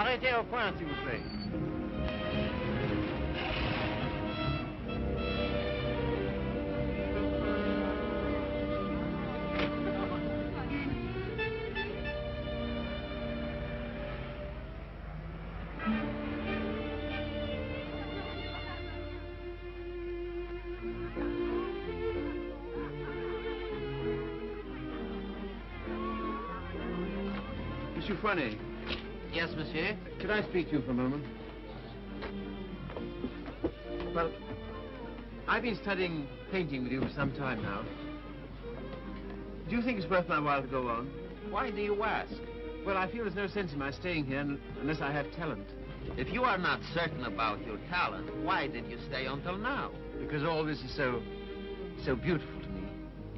Arrêtez au point, s'il vous plaît. Monsieur Foinet. Yes, monsieur? Could I speak to you for a moment? Well, I've been studying painting with you for some time now. Do you think it's worth my while to go on? Why do you ask? Well, I feel there's no sense in my staying here unless I have talent. If you are not certain about your talent, why did you stay until now? Because all this is so beautiful to me.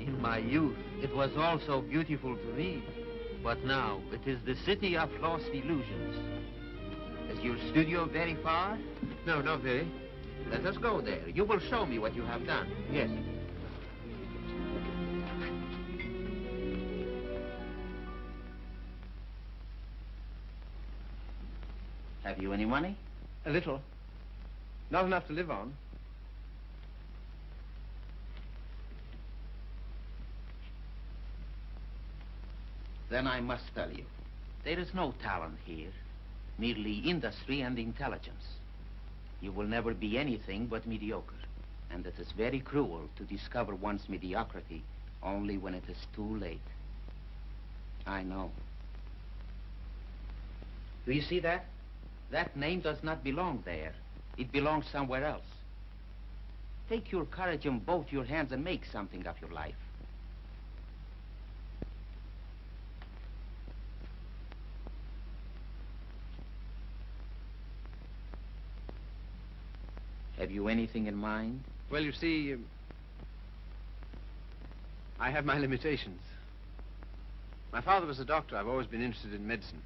In my youth, it was also beautiful to me. But now, it is the city of lost illusions. Is your studio very far? No, not very. Let us go there. You will show me what you have done. Yes. Have you any money? A little. Not enough to live on. Then I must tell you, there is no talent here, merely industry and intelligence. You will never be anything but mediocre, and it is very cruel to discover one's mediocrity only when it is too late. I know. Do you see that? That name does not belong there. It belongs somewhere else. Take your courage in both your hands and make something of your life. Have you anything in mind? Well, you see, I have my limitations. My father was a doctor. I've always been interested in medicine.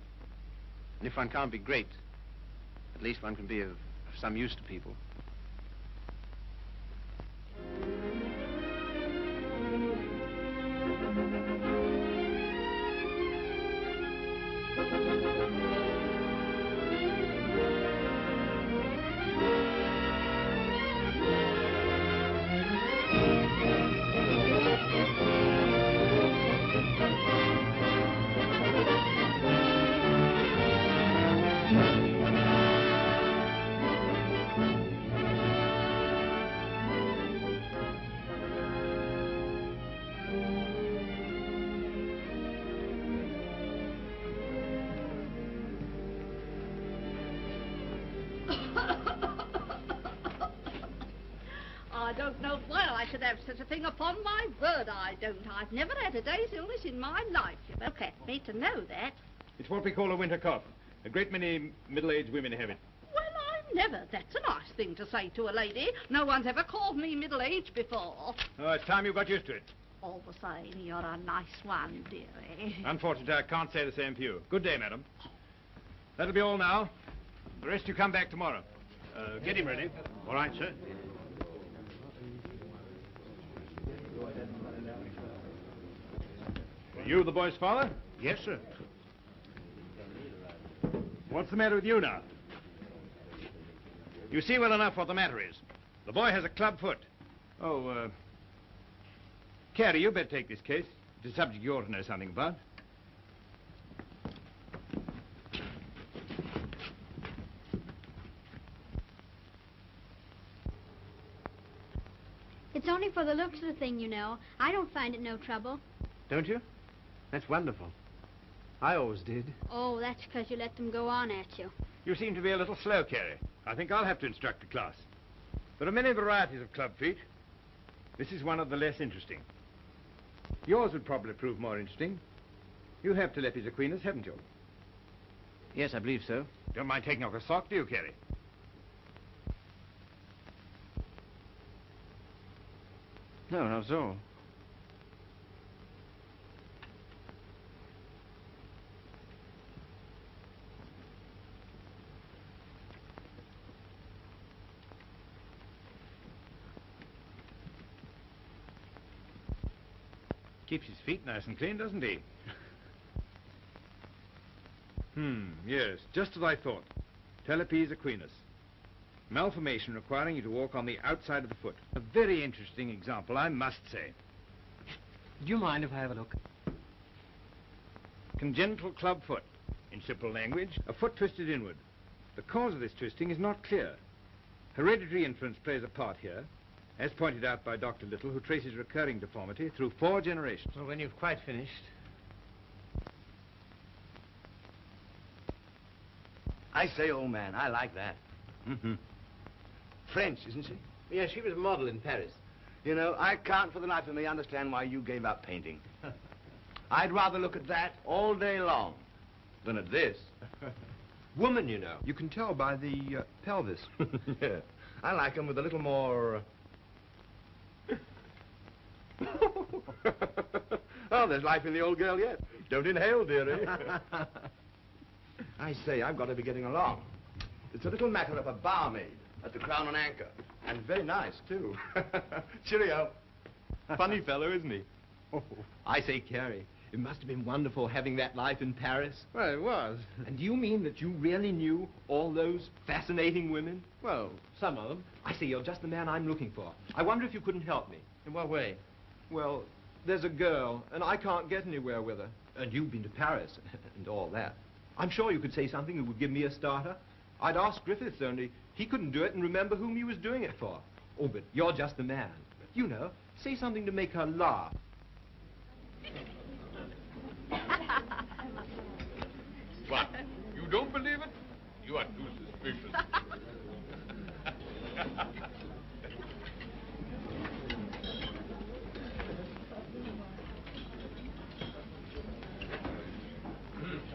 And if one can't be great, at least one can be of some use to people. I don't know why I should have such a thing. Upon my word, I don't. I've never had a day's illness in my life. You look at me to know that. It's what we call a winter cough. A great many middle-aged women have it. Well, I've never. That's a nice thing to say to a lady. No one's ever called me middle-aged before. Oh, it's time you got used to it. All the same, you're a nice one, dearie. Unfortunately, I can't say the same for you. Good day, madam. That'll be all now. The rest you come back tomorrow. Get him ready. All right, sir. You the boy's father? Yes, sir. What's the matter with you now? You see well enough what the matter is. The boy has a club foot. Oh, Carrie, you better take this case. It's a subject you ought to know something about. It's only for the looks of the thing, you know. I don't find it no trouble. Don't you? That's wonderful. I always did. Oh, that's because you let them go on at you. You seem to be a little slow, Carrie. I think I'll have to instruct the class. There are many varieties of club feet. This is one of the less interesting. Yours would probably prove more interesting. You have Telepes Aquinas, haven't you? Yes, I believe so. Don't mind taking off a sock, do you, Carrie? No, not at all. Keeps his feet nice and clean, doesn't he? Yes, just as I thought. Talipes equinus. Malformation requiring you to walk on the outside of the foot. A very interesting example, I must say. Do you mind if I have a look? Congenital club foot. In simple language, a foot twisted inward. The cause of this twisting is not clear. Hereditary influence plays a part here, as pointed out by Dr. Little, who traces recurring deformity through 4 generations. Well, when you've quite finished. I say, old man, I like that. French, isn't she? Yes, she was a model in Paris. You know, I can't for the life of me understand why you gave up painting. I'd rather look at that all day long than at this. Woman, you know. You can tell by the pelvis. Yeah. I like them with a little more... Oh, there's life in the old girl yet. Don't inhale, dearie. I say, I've got to be getting along. It's a little matter of a barmaid at the Crown and Anchor. And very nice, too. Cheerio. Funny fellow, isn't he? I say, Carrie, it must have been wonderful having that life in Paris. Well, it was. And do you mean that you really knew all those fascinating women? Well, some of them. I say, you're just the man I'm looking for. I wonder if you couldn't help me. In what way? Well, there's a girl, and I can't get anywhere with her. And you've been to Paris, and all that. I'm sure you could say something that would give me a starter. I'd ask Griffiths, only he couldn't do it and remember whom he was doing it for. Oh, but you're just the man. You know, say something to make her laugh. What? You don't believe it? You are too suspicious.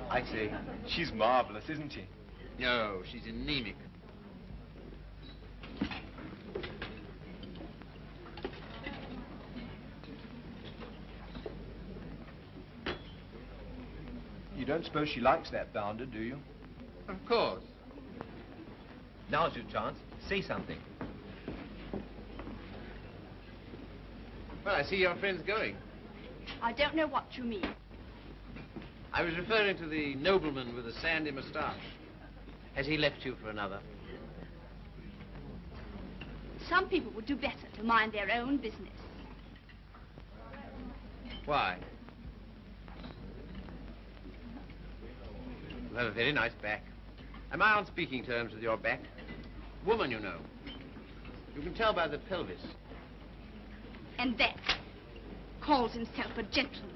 I say, she's marvelous, isn't she? No, she's anemic. You don't suppose she likes that bounder, do you? Of course. Now's your chance. Say something. Well, I see your friend's going. I don't know what you mean. I was referring to the nobleman with the sandy moustache. Has he left you for another? Some people would do better to mind their own business. Why? You have a very nice back. Am I on speaking terms with your back? Woman, you know. You can tell by the pelvis. And that calls himself a gentleman.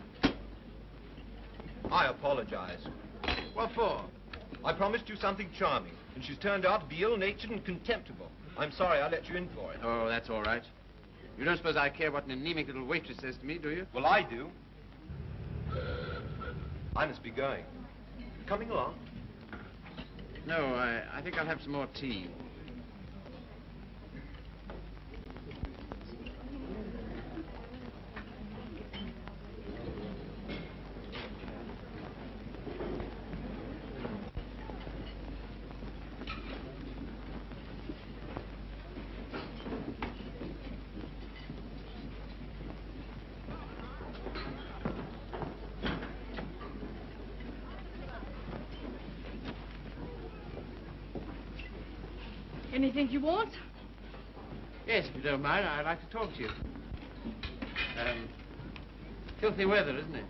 I apologize. What for? I promised you something charming, and she's turned out to be ill-natured and contemptible. I'm sorry I let you in for it. Oh, that's all right. You don't suppose I care what an anemic little waitress says to me, do you? Well, I do. I must be going. Coming along? No, I think I'll have some more tea. Anything you want? Yes, if you don't mind, I'd like to talk to you. Filthy weather, isn't it?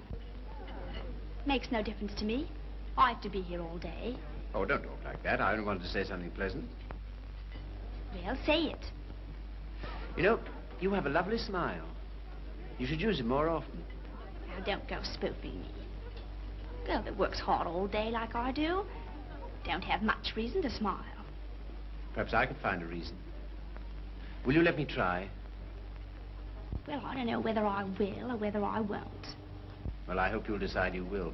Makes no difference to me. I have to be here all day. Oh, don't talk like that. I only wanted to say something pleasant. Well, say it. You know, you have a lovely smile. You should use it more often. Now, don't go spoofing me. Girl that works hard all day like I do don't have much reason to smile. Perhaps I could find a reason. Will you let me try? Well, I don't know whether I will or whether I won't. Well, I hope you'll decide you will.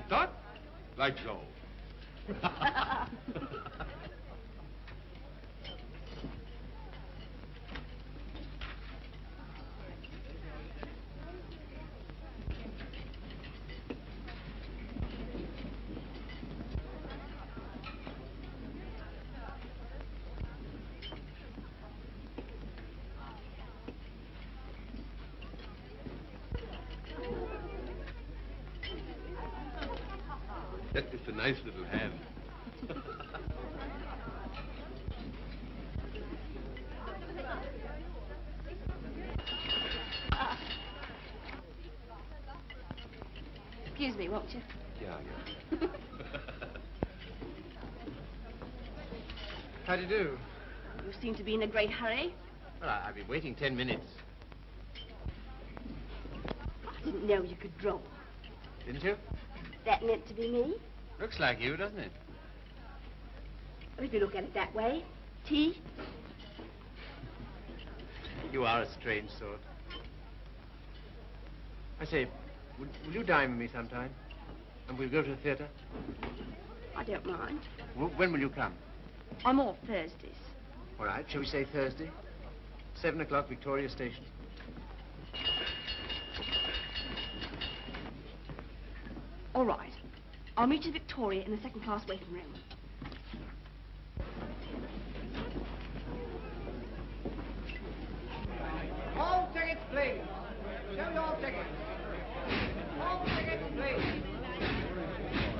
Start? Like so. It's a nice little hand. Excuse me, won't you? Yeah. How do you do? You seem to be in a great hurry. Well, I've been waiting 10 minutes. I didn't know you could draw. Didn't you? That meant to be me? Looks like you, doesn't it? Well, if you look at it that way. Tea? You are a strange sort. I say, will you dine with me sometime? And we'll go to the theatre? I don't mind. When will you come? I'm off Thursdays. All right, shall we say Thursday? 7 o'clock, Victoria Station. All right. I'll meet you at Victoria in the second-class waiting room. All tickets, please. Show your tickets. All tickets, please.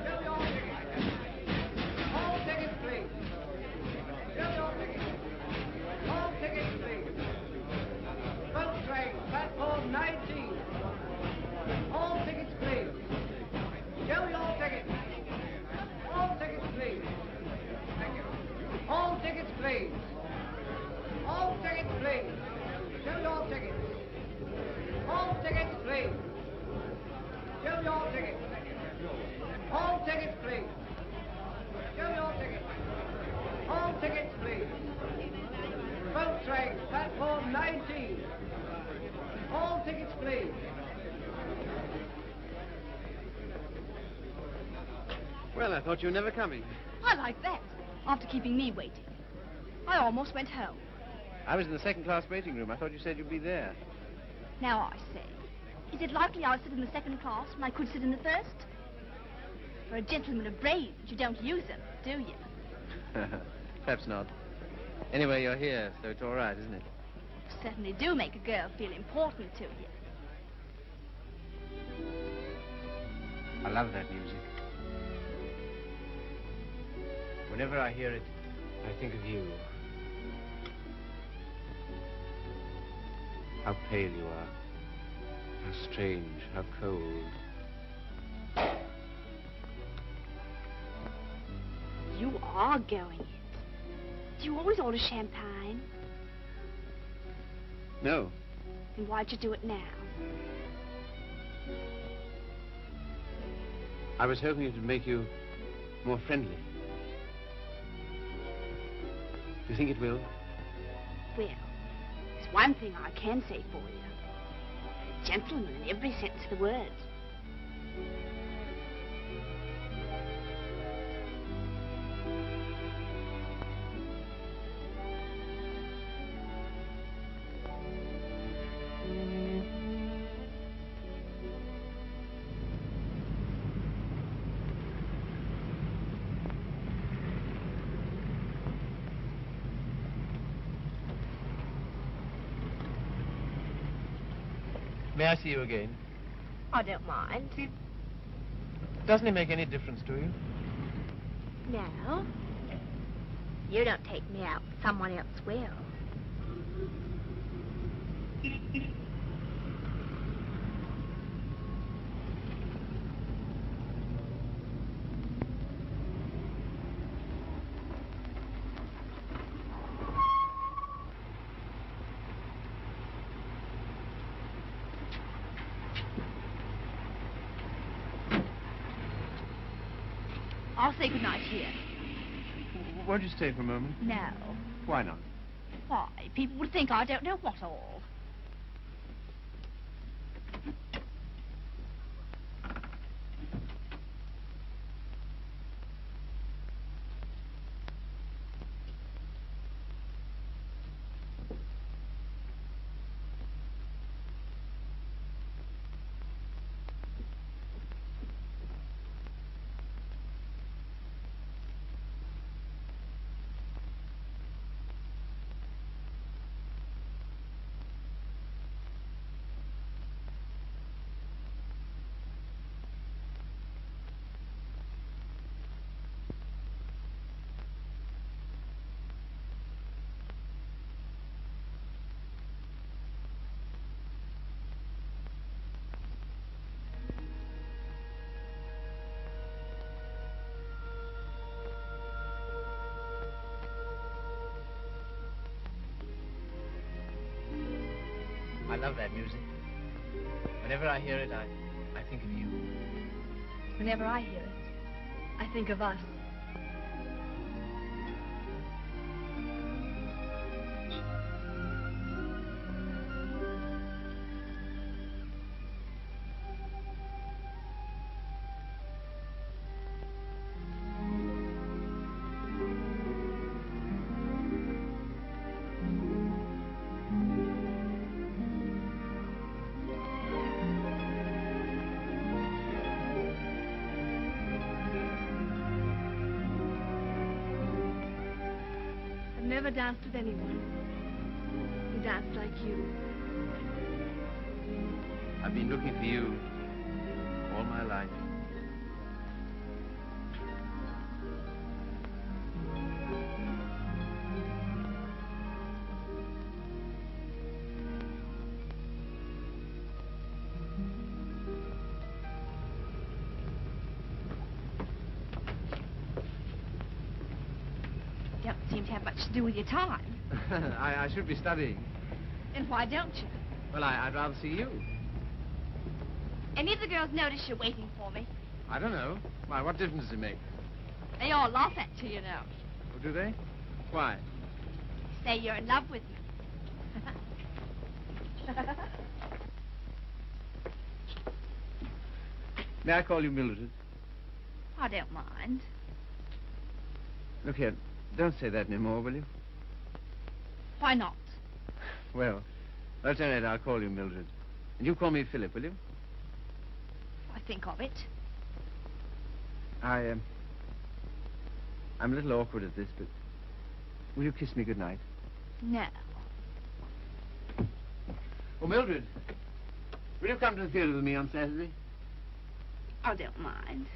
Show your tickets. All tickets, please. Show your tickets. All tickets, please. Boat train, platform 19. All tickets, please. Show your tickets. All tickets, please. Thank you. All tickets, please. All tickets, please. Show your tickets. All tickets, please. Show your tickets. All tickets, please. Show your tickets. All tickets, please. Boat train, platform 19. All tickets, please. Well, I thought you were never coming. I like that. After keeping me waiting. I almost went home. I was in the second-class waiting room. I thought you said you'd be there. Now I say, is it likely I'll sit in the second class when I could sit in the first? For a gentleman of brains, you don't use them, do you? Perhaps not. Anyway, you're here, so it's all right, isn't it? You certainly do make a girl feel important to you. I love that music. Whenever I hear it, I think of you. How pale you are. How strange, how cold. You are going it. Do you always order champagne? No. Then why'd you do it now? I was hoping it would make you more friendly. Do you think it will? Well, there's one thing I can say for you. A gentleman in every sense of the word. May I see you again? I don't mind. Doesn't it make any difference to you? No. You don't take me out, someone else will. I'll say goodnight here. Won't you stay for a moment? No. Why not? Why? People would think I don't know what all. love that music. Whenever I hear it, I think of you. Whenever I hear it, I think of us. I've never danced with anyone who danced like you. I've been looking for you all my life. You don't seem to have much to do with your time. I should be studying. And why don't you? Well, I'd rather see you. Any of the girls notice you're waiting for me? I don't know. Why, what difference does it make? They all laugh at you, you know. Oh, do they? Why? Say you're in love with me. May I call you Mildred? I don't mind. Look here, don't say that anymore, will you? Why not? Well, Lieutenant, I'll call you Mildred. And you call me Philip, will you? I think of it. I'm a little awkward at this, but will you kiss me goodnight? No. Oh, Mildred, will you come to the theater with me on Saturday? I don't mind.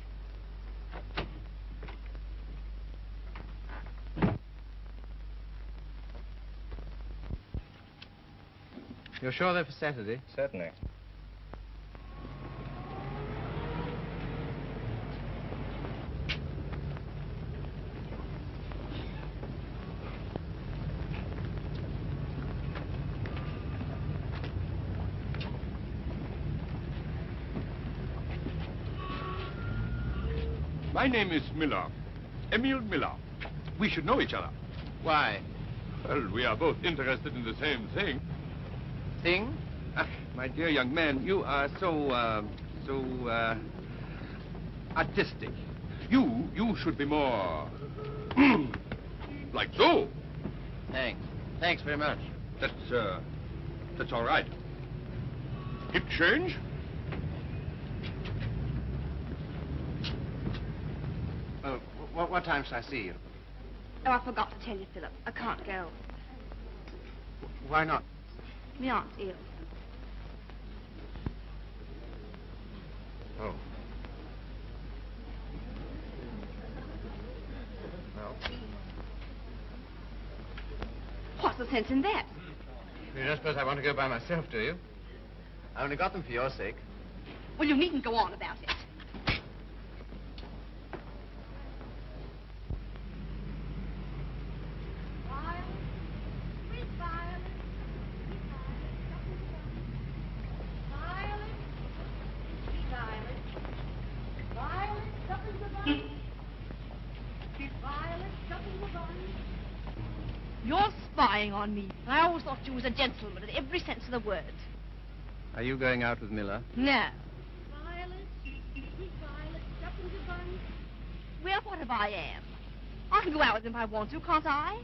You're sure they're for Saturday? Certainly. My name is Miller. Emil Miller. We should know each other. Why? Well, we are both interested in the same thing. Thing? Ah, my dear young man, you are so artistic. You should be more like so. Thanks. Thanks very much. That's all right. Hip change? Oh, what time shall I see you? Oh, I forgot to tell you, Philip. I can't go. Why not? My aunt's ill. Oh. Well, What's the sense in that? you don't suppose I want to go by myself, do you? I only got them for your sake. Well, you needn't go on about it. You're spying on me. I always thought you was a gentleman in every sense of the word. Are you going out with Miller? No. Well, what if I am? I can go out with him if I want to, can't I?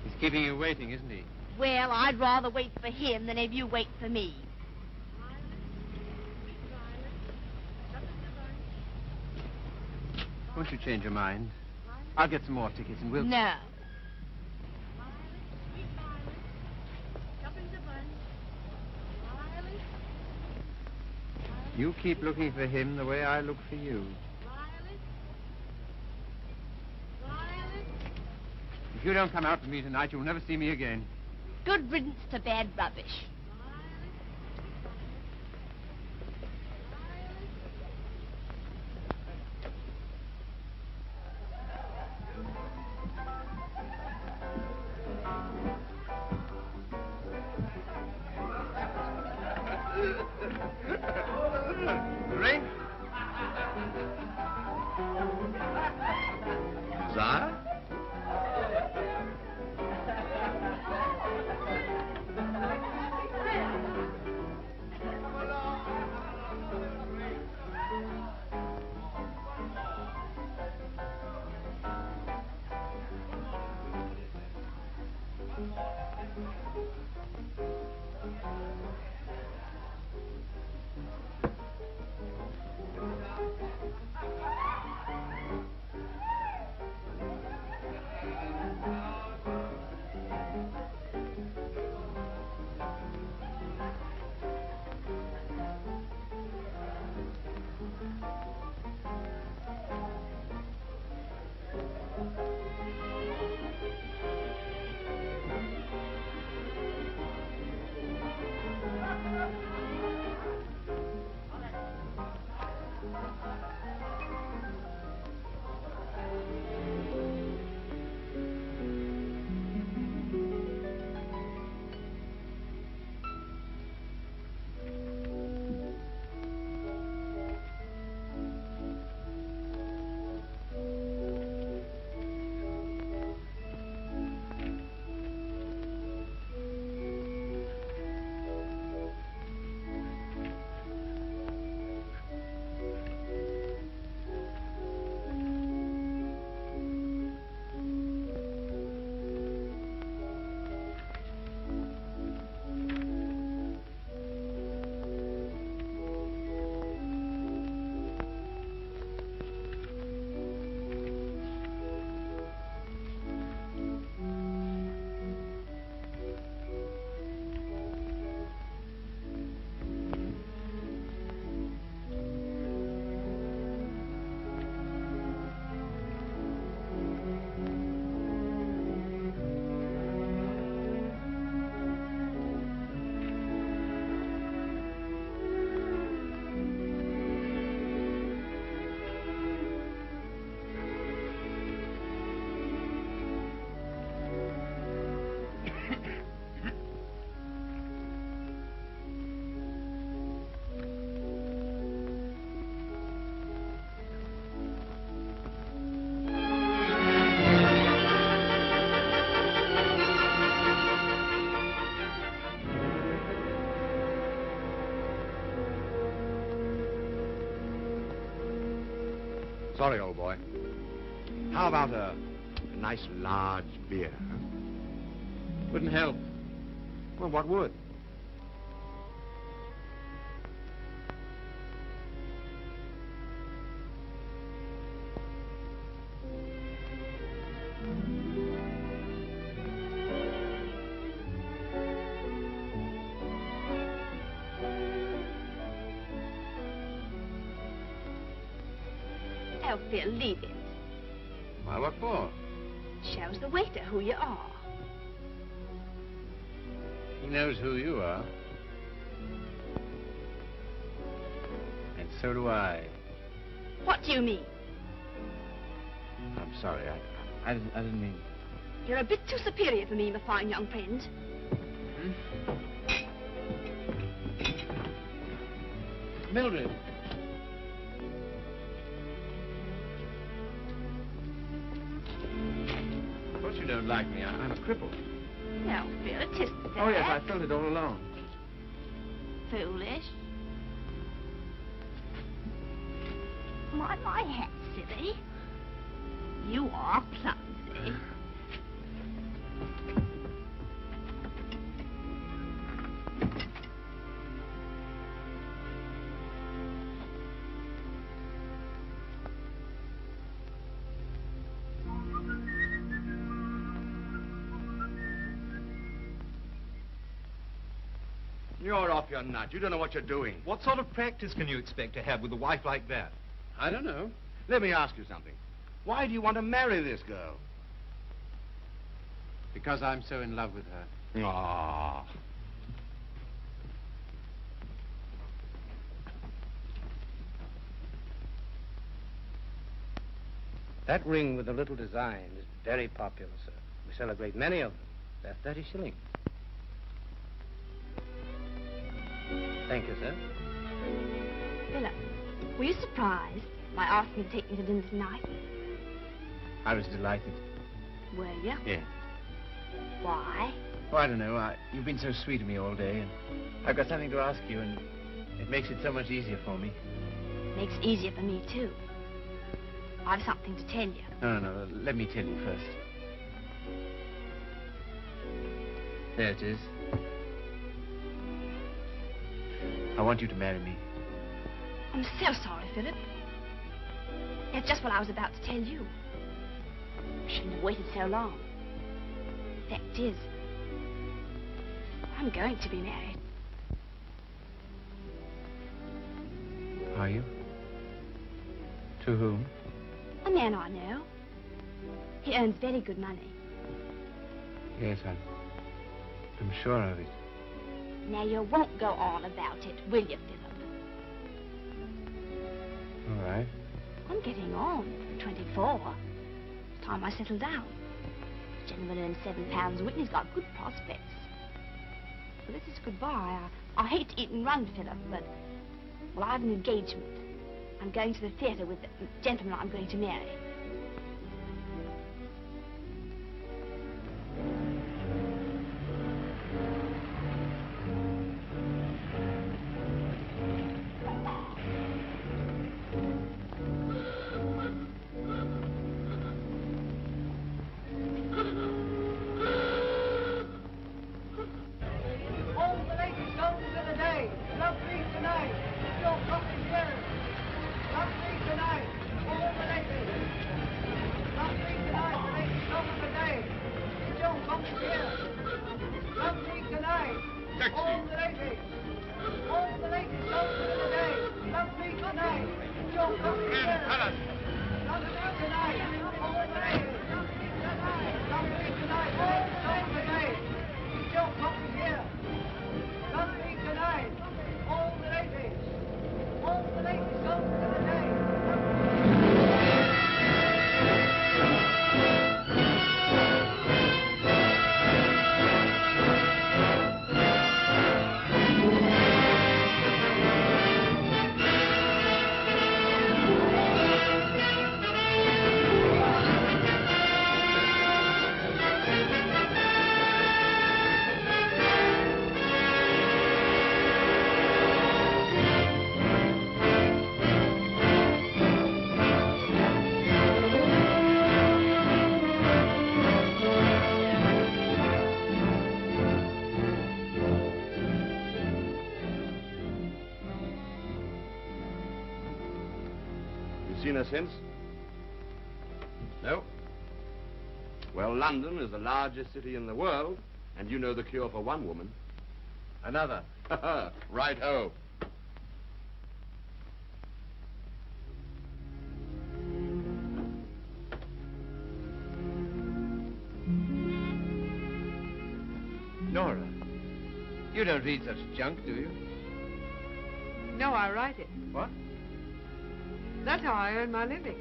He's keeping you waiting, isn't he? Well, I'd rather wait for him than have you wait for me. Won't you change your mind? I'll get some more tickets and we'll... No. You keep looking for him the way I look for you. If you don't come out with me tonight, you'll never see me again. Good riddance to bad rubbish. Desire? Sorry, old boy. How about a nice large beer, huh? Wouldn't help. Well, what would? Oh, Phil, leave it. Why, what for? Shows the waiter who you are. He knows who you are. And so do I. What do you mean? I'm sorry. I didn't mean... You're a bit too superior for me, my fine young friend. Mildred. Of course you don't like me. I'm a cripple. No, Phil, it isn't that. Oh, yes, I felt it all along. Foolish. My hat, silly. You are clumsy. You're off your nut. You don't know what you're doing. What sort of practice can you expect to have with a wife like that? I don't know. Let me ask you something. Why do you want to marry this girl? Because I'm so in love with her. Ah. That ring with the little design is very popular, sir. We sell a great many of them. They're 30 shillings. Thank you, sir. Philip, were you surprised? My asking you to take me to dinner tonight. I was delighted. Were you? Yes. Why? Oh, I don't know. You've been so sweet to me all day, and I've got something to ask you, and it makes it so much easier for me. Makes it easier for me, too. I've something to tell you. No. Let me tell you first. There it is. I want you to marry me. I'm so sorry, Philip. That's just what I was about to tell you. I shouldn't have waited so long. Fact is, I'm going to be married. Are you? To whom? A man I know. He earns very good money. Yes, I'm sure of it. Now, you won't go on about it, will you, Philip? All right. I'm getting on. 24. It's time I settle down. The gentleman earns £7 a week and he's got good prospects. Well, this is goodbye. I hate to eat and run, Philip, but... Well, I have an engagement. I'm going to the theatre with the gentleman I'm going to marry. Seen her since? No? Well, London is the largest city in the world, and you know the cure for one woman. Another. Right-ho. Nora, you don't read such junk, do you? No, I write it. What? That's how I earn my living.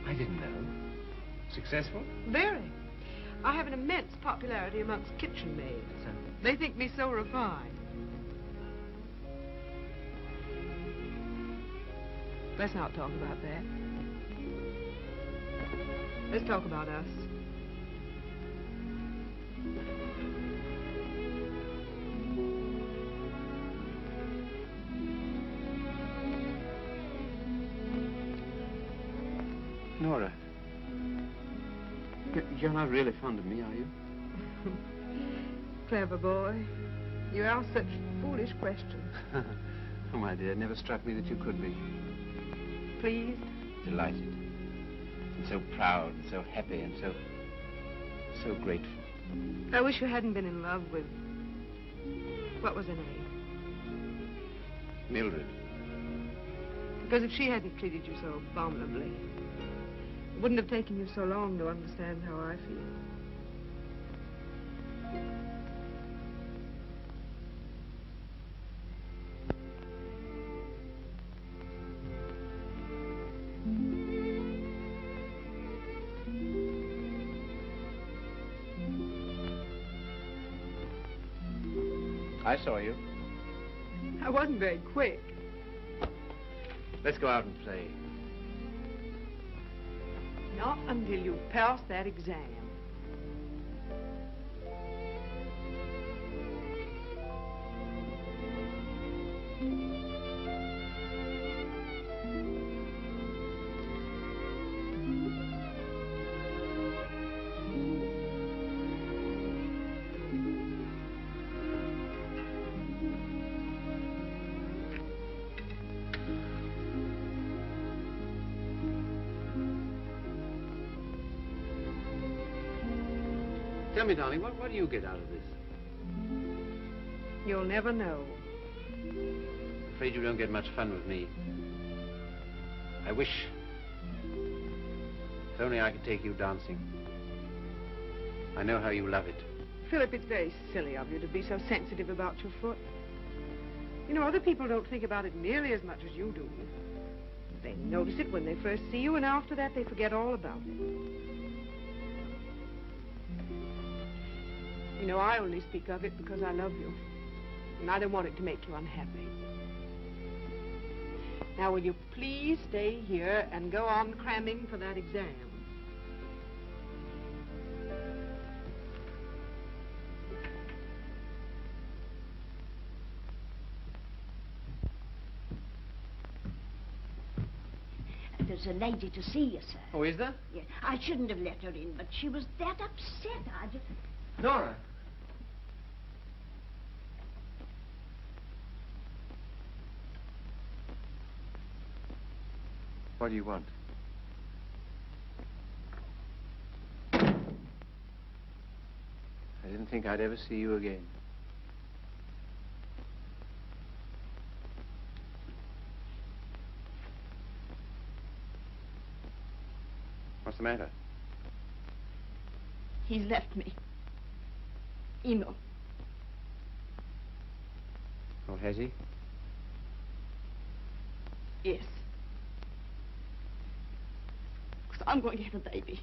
I didn't know. Successful? Very. I have an immense popularity amongst kitchen maids. They think me so refined. Let's not talk about that. Let's talk about us. Nora, you're not really fond of me, are you? Clever boy. You ask such foolish questions. Oh, my dear, it never struck me that you could be. Pleased? Delighted. And so proud and so happy and so grateful. I wish you hadn't been in love with... What was her name? Mildred. Because if she hadn't treated you so abominably, it wouldn't have taken you so long to understand how I feel. I saw you. I wasn't very quick. Let's go out and play. Not until you've passed that exam. Tell me, darling, what do you get out of this? You'll never know. I'm afraid you don't get much fun with me. I wish... If only I could take you dancing. I know how you love it. Philip, it's very silly of you to be so sensitive about your foot. You know, other people don't think about it nearly as much as you do. They notice it when they first see you, and after that they forget all about it. You know, I only speak of it because I love you. And I don't want it to make you unhappy. Now, will you please stay here and go on cramming for that exam? There's a lady to see you, sir. Oh, is there? Yeah, I shouldn't have let her in, but she was that upset. I just... Nora. What do you want? I didn't think I'd ever see you again. What's the matter? He's left me. Eno. Oh, has he? Yes. Because I'm going to have a baby.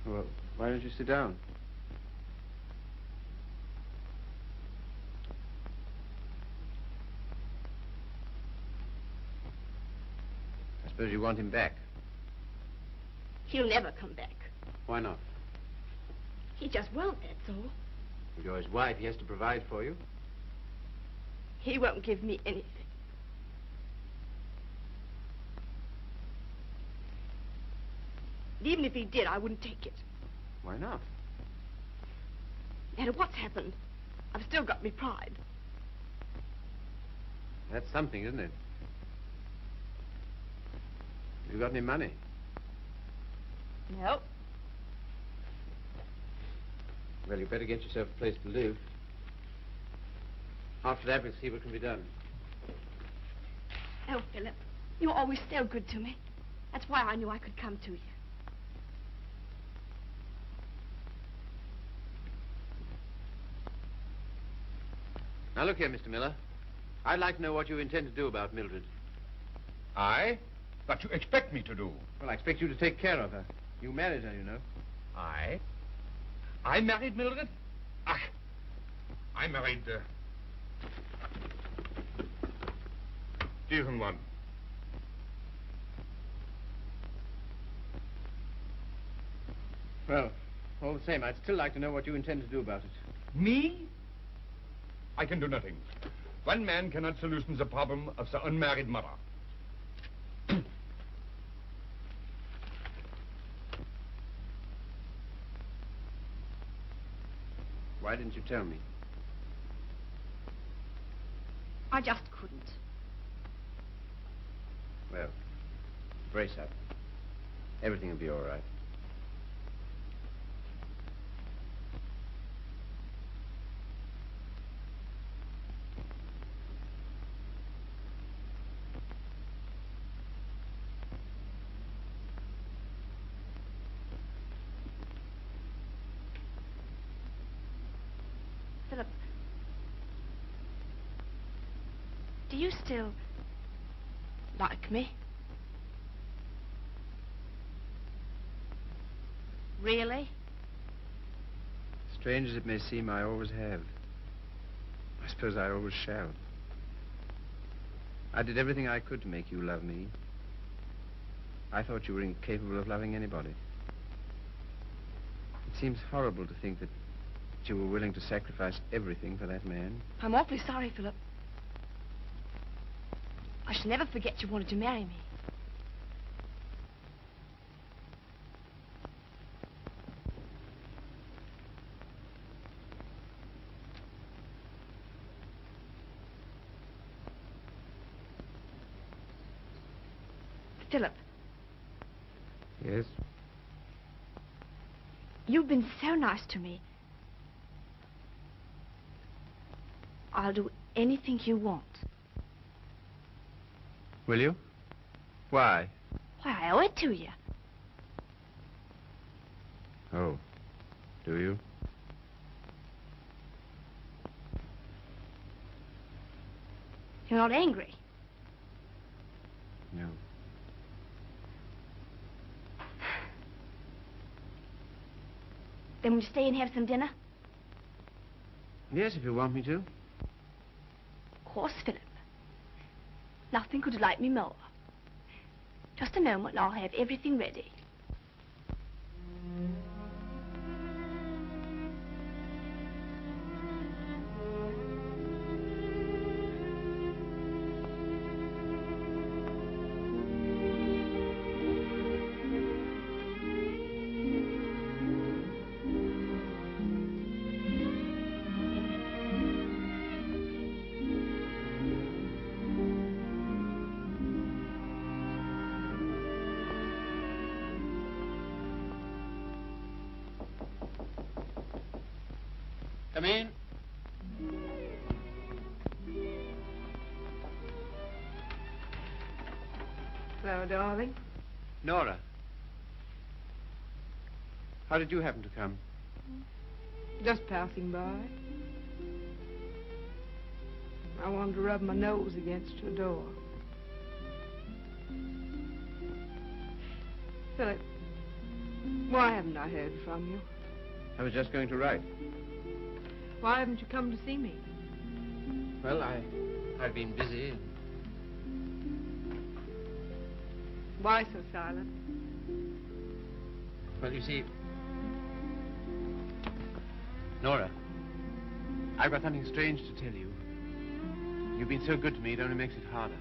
Well, why don't you sit down? I suppose you want him back. He'll never come back. Why not? He just won't, that's all. If you're his wife, he has to provide for you. He won't give me anything. And even if he did, I wouldn't take it. Why not? No matter what's happened, I've still got me pride. That's something, isn't it? You got any money? No. Well, you better get yourself a place to live. After that, we'll see what can be done. Oh, Philip, you're always so good to me. That's why I knew I could come to you. Now, look here, Mr. Miller. I'd like to know what you intend to do about Mildred. I? What you expect me to do? Well, I expect you to take care of her. You married her, you know. I? I married Mildred? Ach, I married, diesen one. Well, all the same, I'd still like to know what you intend to do about it. Me? I can do nothing. One man cannot solution the problem of the unmarried mother. Why didn't you tell me? I just couldn't. Well, brace up. Everything will be all right. Philip, do you still like me? Really? Strange as it may seem, I always have. I suppose I always shall. I did everything I could to make you love me. I thought you were incapable of loving anybody. It seems horrible to think that you were willing to sacrifice everything for that man. I'm awfully sorry, Philip. I shall never forget you wanted to marry me. Philip. Yes? You've been so nice to me. I'll do anything you want. Will you? Why? Why, I owe it to you. Oh, do you? You're not angry. No. Then will you stay and have some dinner? Yes, if you want me to. Of course, Philip. Nothing could delight me more. Just a moment and I'll have everything ready. Come in. Hello, darling. Nora. How did you happen to come? Just passing by. I wanted to rub my nose against your door. Philip, why haven't I heard from you? I was just going to write. Why haven't you come to see me? Well, I've been busy. Why so silent? Well, you see, Nora, I've got something strange to tell you. You've been so good to me, it only makes it harder.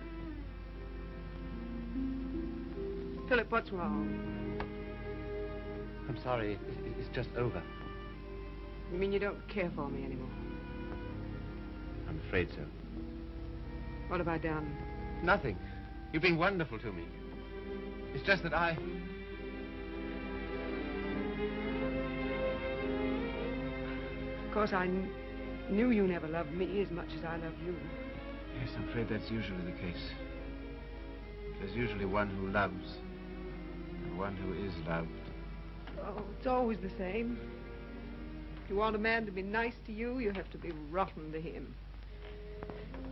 Philip, what's wrong? I'm sorry, it's just over. You mean you don't care for me anymore? I'm afraid so. What have I done? Nothing. You've been wonderful to me. It's just that I... Of course, I knew you never loved me as much as I love you. Yes, I'm afraid that's usually the case. There's usually one who loves and one who is loved. Oh, it's always the same. If you want a man to be nice to you, you have to be rotten to him.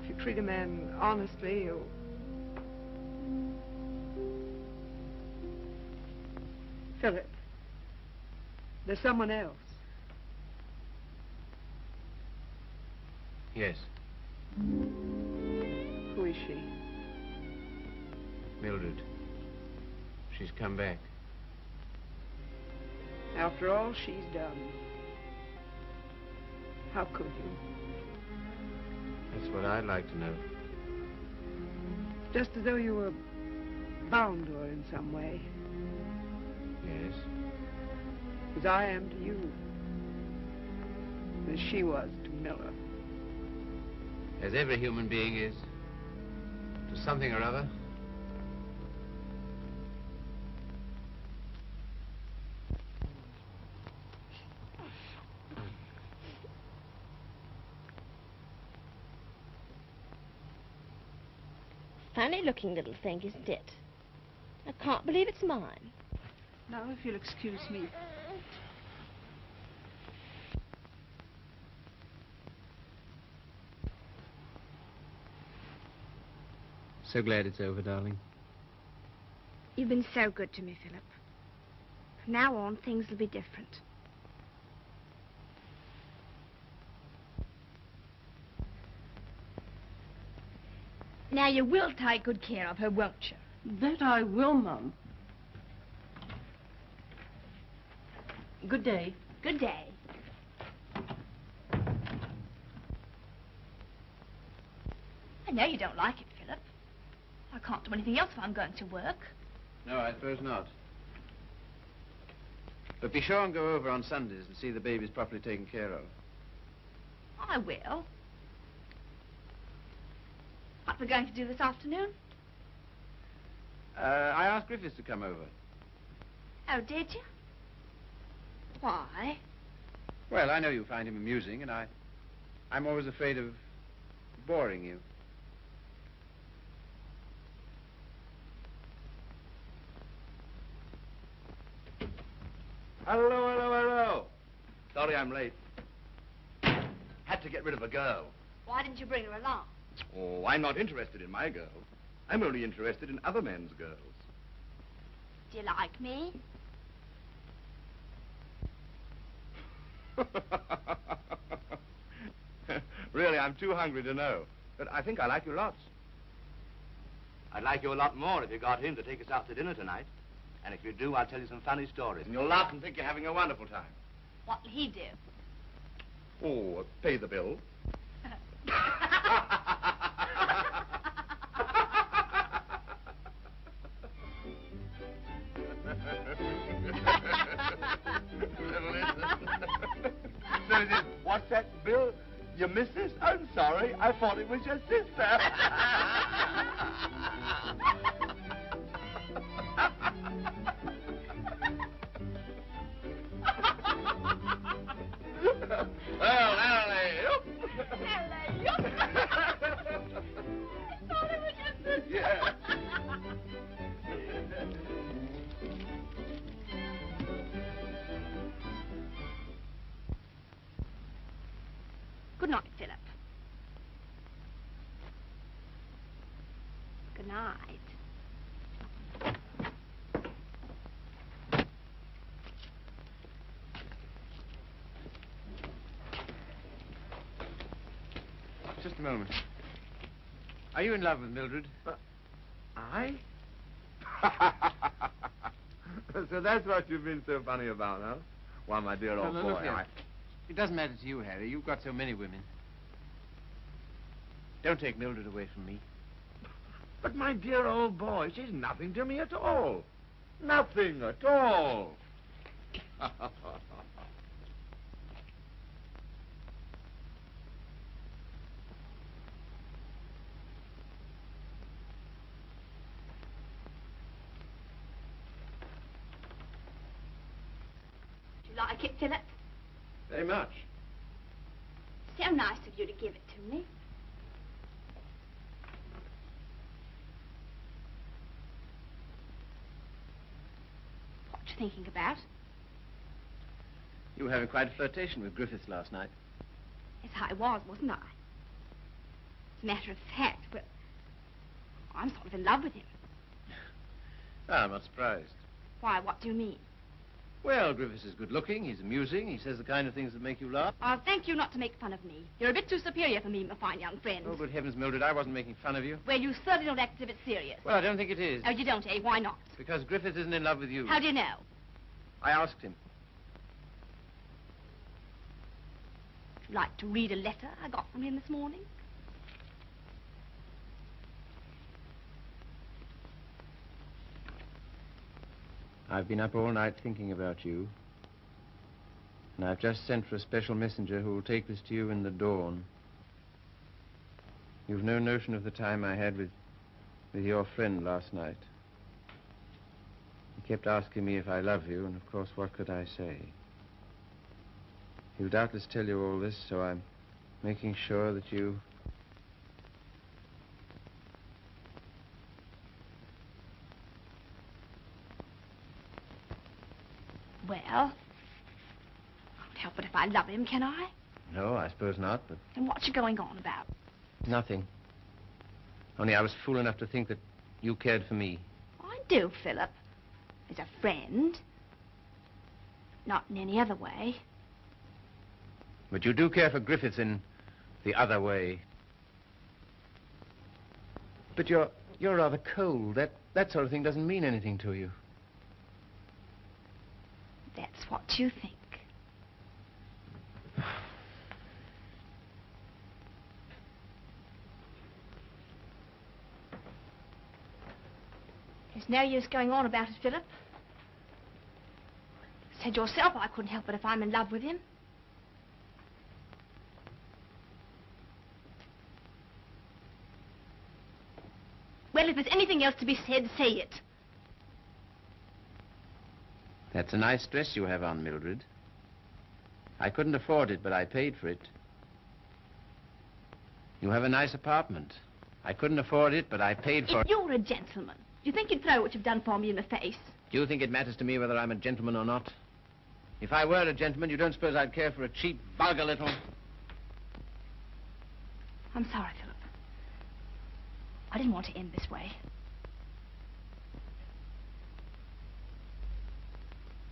If you treat a man honestly, you... Philip, there's someone else. Yes, Who is she? Mildred. She's come back. After all she's done. How could you? That's what I'd like to know. Just as though you were bound to her in some way. Yes. As I am to you. As she was to Miller. As every human being is. To something or other. Funny looking little thing, isn't it? I can't believe it's mine. Now, if you'll excuse me. So glad it's over, darling. You've been so good to me, Philip. From now on, things will be different. Now, you will take good care of her, won't you? That I will, Mum. Good day. Good day. I know you don't like it, Philip. I can't do anything else if I'm going to work. No, I suppose not. But be sure and go over on Sundays and see the babies properly taken care of. I will. What we're going to do this afternoon? I asked Griffiths to come over. Oh, did you? Why? Well, I know you find him amusing, and I'm always afraid of boring you. Hello, hello, hello. Sorry I'm late. Had to get rid of a girl. Why didn't you bring her along? Oh, I'm not interested in my girl. I'm only interested in other men's girls. Do you like me? Really, I'm too hungry to know. But I think I like you lots. I'd like you a lot more if you got him to take us out to dinner tonight. And if you do, I'll tell you some funny stories. And you'll laugh and think you're having a wonderful time. What'll he do? Oh, pay the bill. So is it, what's that, Bill? Your missus? I'm sorry. I thought it was your sister. Well, alley-oop. Alley-oop. I thought it was your sister. Yeah. Good night, Philip. Good night. Just a moment. Are you in love with Mildred? I? So that's what you've been so funny about, huh? Well, my dear old No, boy, look here. It doesn't matter to you, Harry. You've got so many women. Don't take Mildred away from me. But my dear old boy, she's nothing to me at all. Nothing at all. Do you like it, Philip? Very much. So nice of you to give it to me. What you thinking about? You were having quite a flirtation with Griffiths last night. Yes, I was, wasn't I? As a matter of fact, well, I'm sort of in love with him. I'm not surprised. Why, what do you mean? Well, Griffiths is good-looking, he's amusing, he says the kind of things that make you laugh. I'll thank you not to make fun of me. You're a bit too superior for me, my fine young friend. Oh, good heavens, Mildred, I wasn't making fun of you. Well, you certainly don't act as if it's serious. Well, I don't think it is. Oh, you don't, eh? Why not? Because Griffiths isn't in love with you. How do you know? I asked him. Would you like to read a letter I got from him this morning? I've been up all night thinking about you. And I've just sent for a special messenger who will take this to you in the dawn. You've no notion of the time I had with your friend last night. He kept asking me if I love you, and of course, what could I say? He'll doubtless tell you all this, so I'm making sure that you... Well, I can't help it if I love him, can I? No, I suppose not, but... Then what's you going on about? Nothing. Only I was fool enough to think that you cared for me. I do, Philip. As a friend. Not in any other way. But you do care for Griffiths in the other way. But you're rather cold. That sort of thing doesn't mean anything to you. That's what you think. There's no use going on about it, Philip. Said yourself I couldn't help it if I'm in love with him. Well, if there's anything else to be said, say it. That's a nice dress you have on, Mildred. I couldn't afford it, but I paid for it. You have a nice apartment. I couldn't afford it, but I paid for it. If you're a gentleman, do you think you'd throw what you've done for me in the face? Do you think it matters to me whether I'm a gentleman or not? If I were a gentleman, you don't suppose I'd care for a cheap, vulgar little... I'm sorry, Philip. I didn't want to end this way.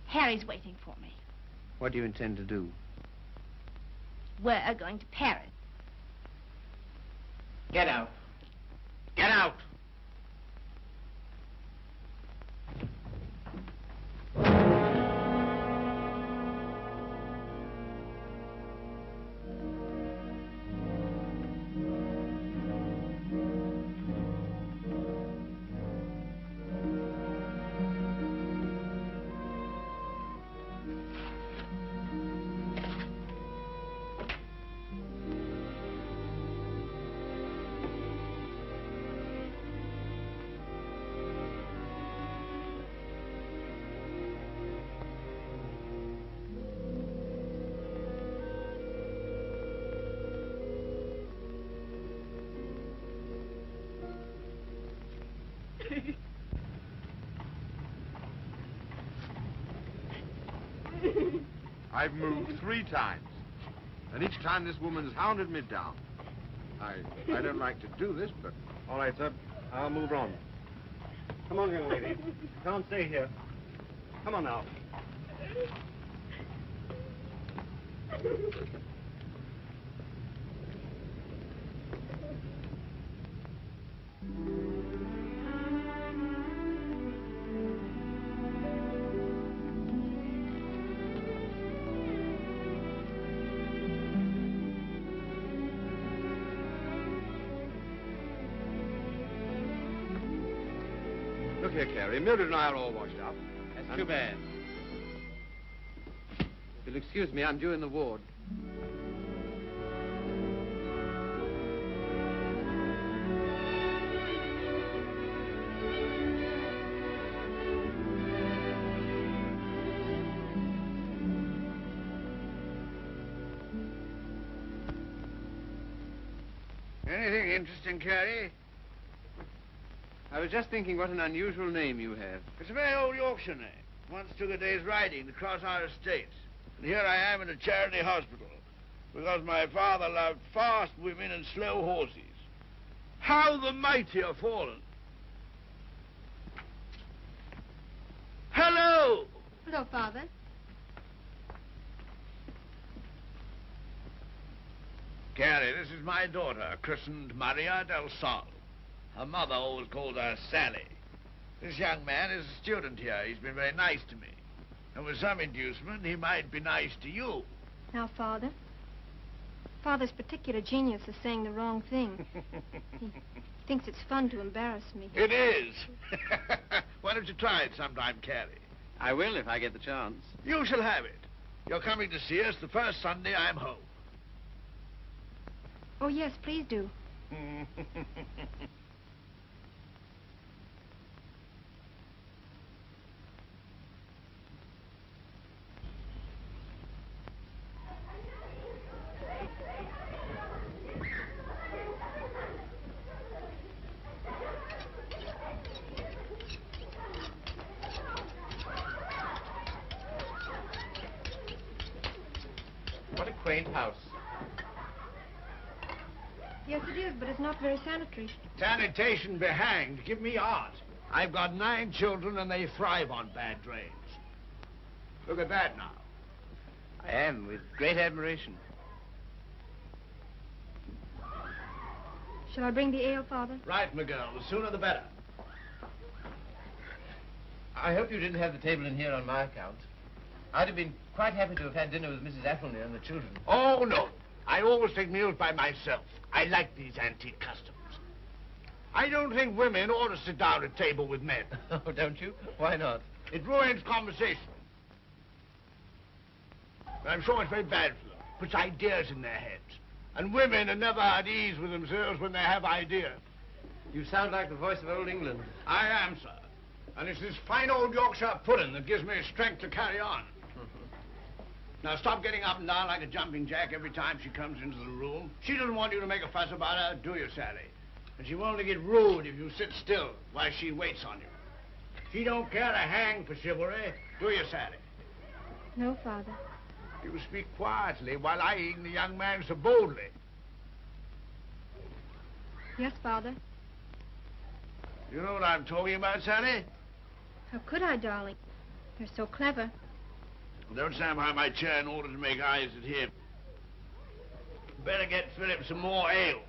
Harry's waiting for me. What do you intend to do? We're going to Paris. Get out. Get out! I've moved 3 times, and each time this woman's hounded me down. I don't like to do this, but... All right, sir. I'll move on. Come on, young lady. You can't stay here. Come on now. Look here, Carrie. Mildred and I are all washed up. That's too bad. If you'll excuse me, I'm due in the ward. Anything interesting, Carrie? I was just thinking what an unusual name you have. It's a very old Yorkshire name. Once took a day's riding to cross our estates. And here I am in a charity hospital because my father loved fast women and slow horses. How the mighty are fallen. Hello! Hello, Father. Carrie, this is my daughter, christened Maria del Sol. Her mother always called her Sally. This young man is a student here. He's been very nice to me. And with some inducement, he might be nice to you. Now, Father. Father's particular genius is saying the wrong thing. He thinks it's fun to embarrass me. It is. Why don't you try it sometime, Carrie? I will if I get the chance. You shall have it. You're coming to see us the first Sunday I'm home. Oh, yes, please do. What a quaint house. Yes, it is, but it's not very sanitary. Sanitation be hanged. Give me art. I've got 9 children and they thrive on bad drains. Look at that now. I am, with great admiration. Shall I bring the ale, Father? Right, my girl. The sooner the better. I hope you didn't have the table in here on my account. I'd have been quite happy to have had dinner with Mrs. Athelney and the children. Oh, no. I always take meals by myself. I like these antique customs. I don't think women ought to sit down at table with men. Oh, don't you? Why not? It ruins conversation. I'm sure it's very bad for them. Puts ideas in their heads. And women are never at ease with themselves when they have ideas. You sound like the voice of old England. I am, sir. And it's this fine old Yorkshire pudding that gives me strength to carry on. Now, stop getting up and down like a jumping jack every time she comes into the room. She doesn't want you to make a fuss about her, do you, Sally? And she will only get rude if you sit still while she waits on you. She don't care a hang for chivalry, do you, Sally? No, Father. You speak quietly while eyeing the young man so boldly. Yes, Father. You know what I'm talking about, Sally? How could I, darling? You're so clever. Well, don't stand behind my chair in order to make eyes at him. Better get Philip some more ale.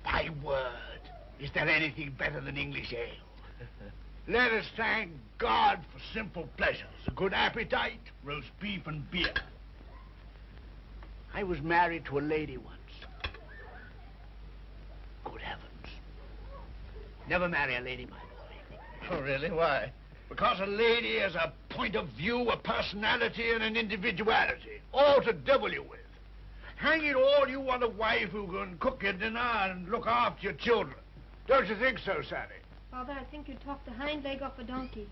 My word, is there anything better than English ale? Let us thank God for simple pleasures, a good appetite, roast beef and beer. I was married to a lady once. Good heavens. Never marry a lady, my boy. Oh, really? Why? Because a lady has a point of view, a personality, and an individuality, all to devil you with. Hang it all, you want a wife who can cook your dinner and look after your children. Don't you think so, Sally? Father, I think you talked the hind leg off a donkey.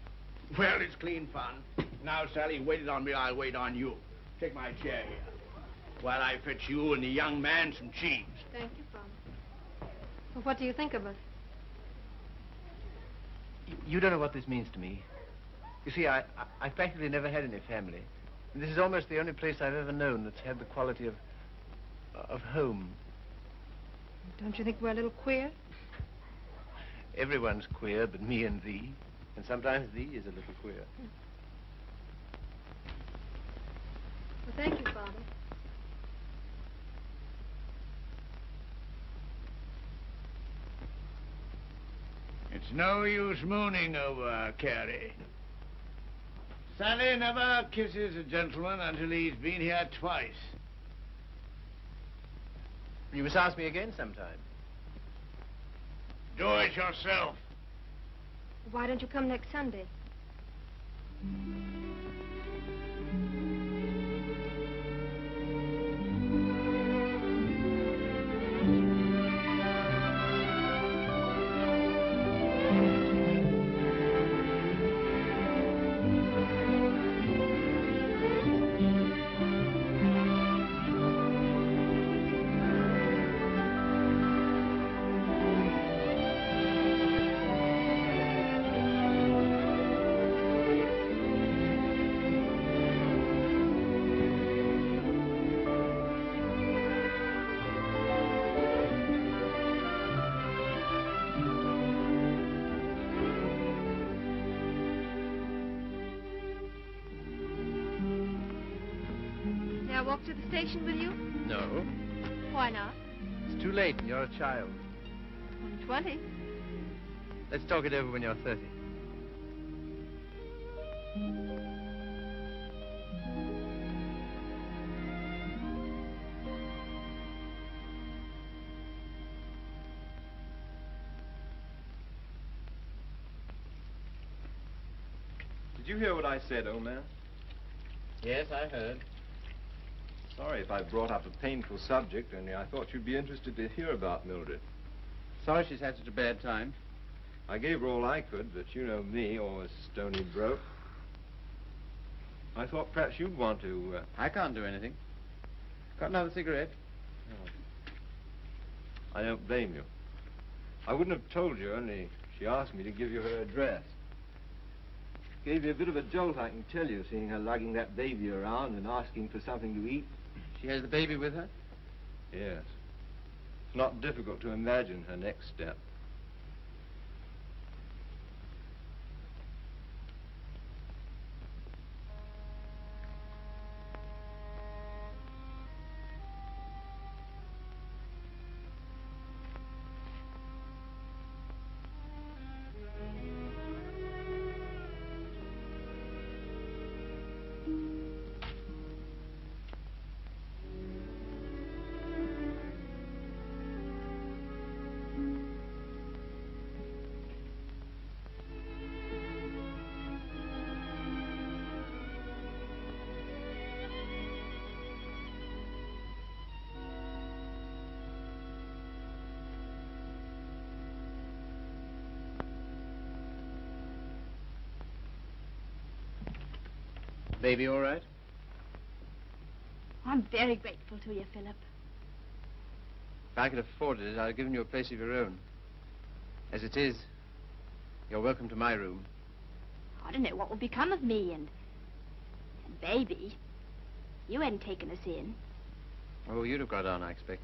Well, it's clean fun. Now, Sally, you waited on me, I'll wait on you. Take my chair here, while I fetch you and the young man some cheese. Thank you, Father. Well, what do you think of us? You don't know what this means to me. You see, I practically never had any family. And this is almost the only place I've ever known that's had the quality of home. Don't you think we're a little queer? Everyone's queer but me and thee. And sometimes thee is a little queer. Well, thank you, Father. It's no use mooning over Carrie. Sally never kisses a gentleman until he's been here twice. You must ask me again sometime. Do it yourself. Why don't you come next Sunday? May I walk to the station with you? No. Why not? It's too late and you're a child. I'm 20. Let's talk it over when you're 30. Did you hear what I said, old man? Yes, I heard. Sorry if I brought up a painful subject, only I thought you'd be interested to hear about Mildred. Sorry she's had such a bad time. I gave her all I could, but you know me, always stony broke. I thought perhaps you'd want to... I can't do anything. Got another cigarette? I don't blame you. I wouldn't have told you, only she asked me to give you her address. Gave you a bit of a jolt, I can tell you, seeing her lugging that baby around and asking for something to eat. She has the baby with her? Yes. Not difficult to imagine her next step. Baby all right? I'm very grateful to you, Philip. If I could afford it, I'd have given you a place of your own. As it is, you're welcome to my room. I don't know what will become of me and Baby. You hadn't taken us in. Oh, you'd have got on, I expect.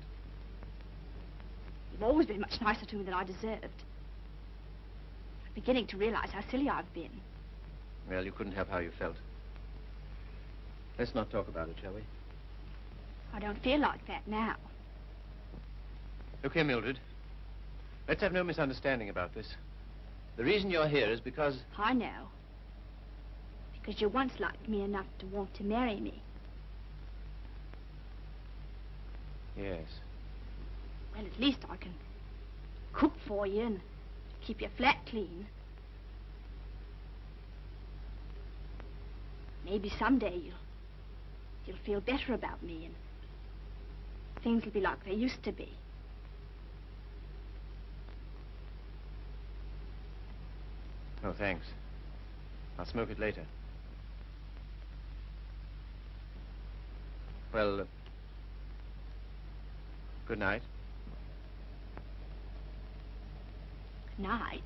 You've always been much nicer to me than I deserved. I'm beginning to realize how silly I've been. Well, you couldn't help how you felt. Let's not talk about it, shall we? I don't feel like that now. Look here, Mildred. Let's have no misunderstanding about this. The reason you're here is because... I know. Because you once liked me enough to want to marry me. Yes. Well, at least I can cook for you and keep your flat clean. Maybe someday you'll feel better about me and things will be like they used to be. Oh, thanks. I'll smoke it later. Well, good night. Good night.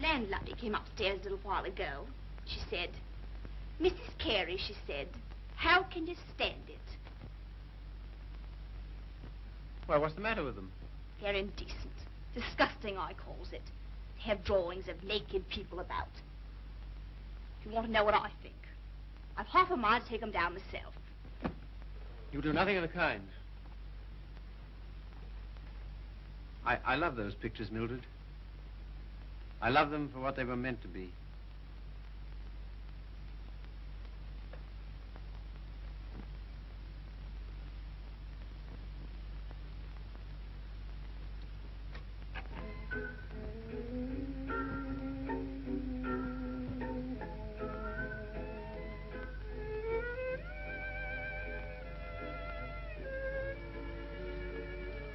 Landlady came upstairs a little while ago. She said, Mrs. Carey, she said, how can you stand it? Well, what's the matter with them? They're indecent. Disgusting, I calls it. To have drawings of naked people about. If you want to know what I think, I've half a mind to take them down myself. You do nothing of the kind. I love those pictures, Mildred. I love them for what they were meant to be.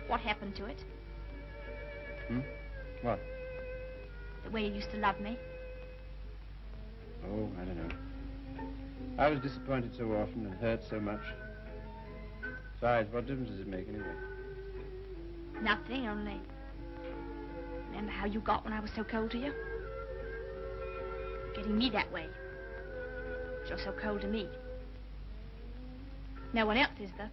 What happened to it? What? The way you used to love me? Oh, I don't know. I was disappointed so often and hurt so much. Besides, what difference does it make anyway? Nothing, only... Remember how you got when I was so cold to you? Getting me that way. You're so cold to me. No one else is, though.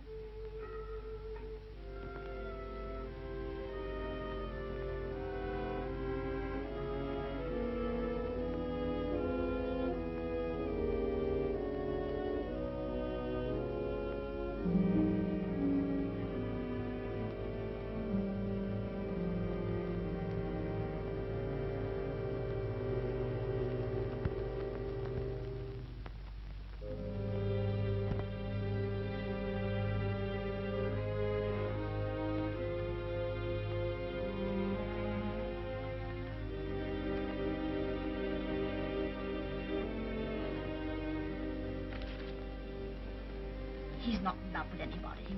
He's not in love with anybody.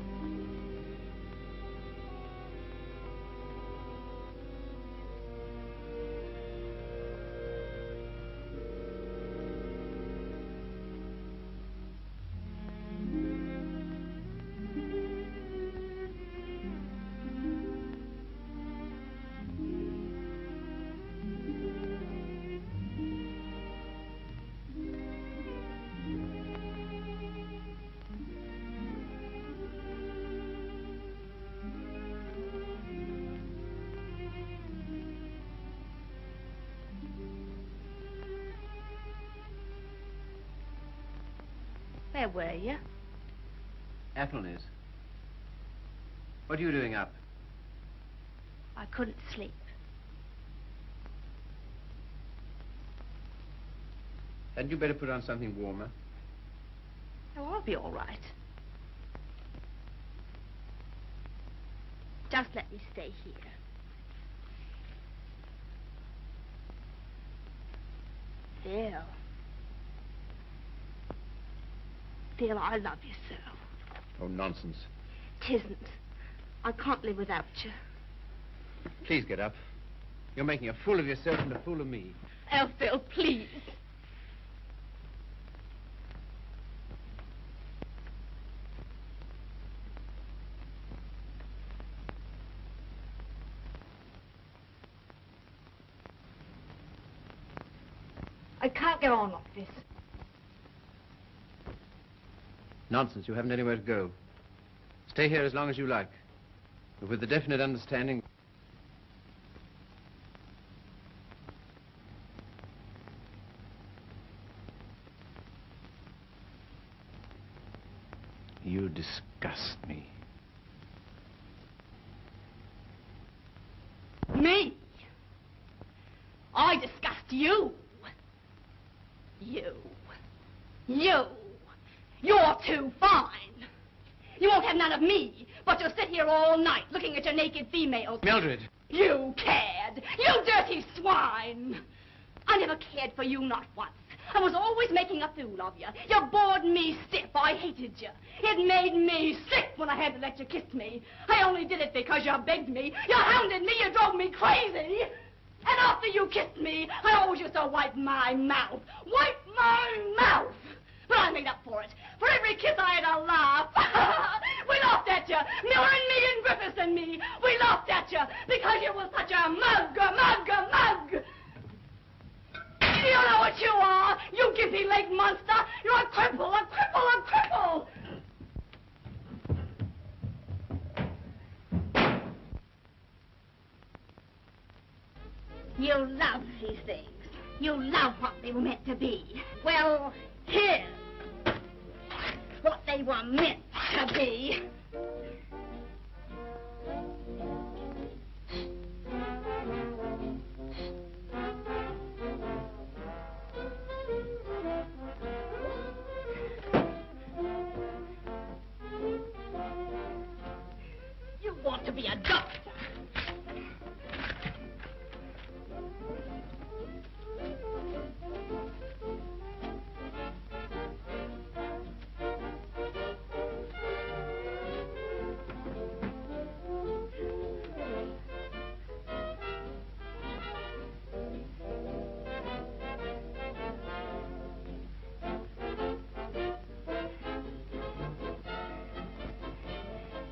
Where were you? Athelney's. What are you doing up? I couldn't sleep. Hadn't you better put on something warmer? Oh, I'll be all right. Just let me stay here. Phil. Phil, I love you so. Oh, nonsense. Tisn't. I can't live without you. Please get up. You're making a fool of yourself and a fool of me. Oh, Phil, please. I can't go on like this. Nonsense. You haven't anywhere to go. Stay here as long as you like. But with the definite understanding... You disgust me. Me? I disgust you. You. You're too fine. You won't have none of me, but you'll sit here all night looking at your naked females. Mildred! You cad! You dirty swine! I never cared for you, not once. I was always making a fool of you. You bored me stiff. I hated you. It made me sick when I had to let you kiss me. I only did it because you begged me. You hounded me. You drove me crazy. And after you kissed me, I always used to wipe my mouth. Wipe my mouth! But I made up for it. For every kiss I had a laugh. We laughed at you. Miller and me and Griffiths and me. We laughed at you because you was such a mug. You know what you are, you gimpy-legged monster. You're a cripple. You love these things. You love what they were meant to be. Well, here's what they were meant to be. You want to be a doctor.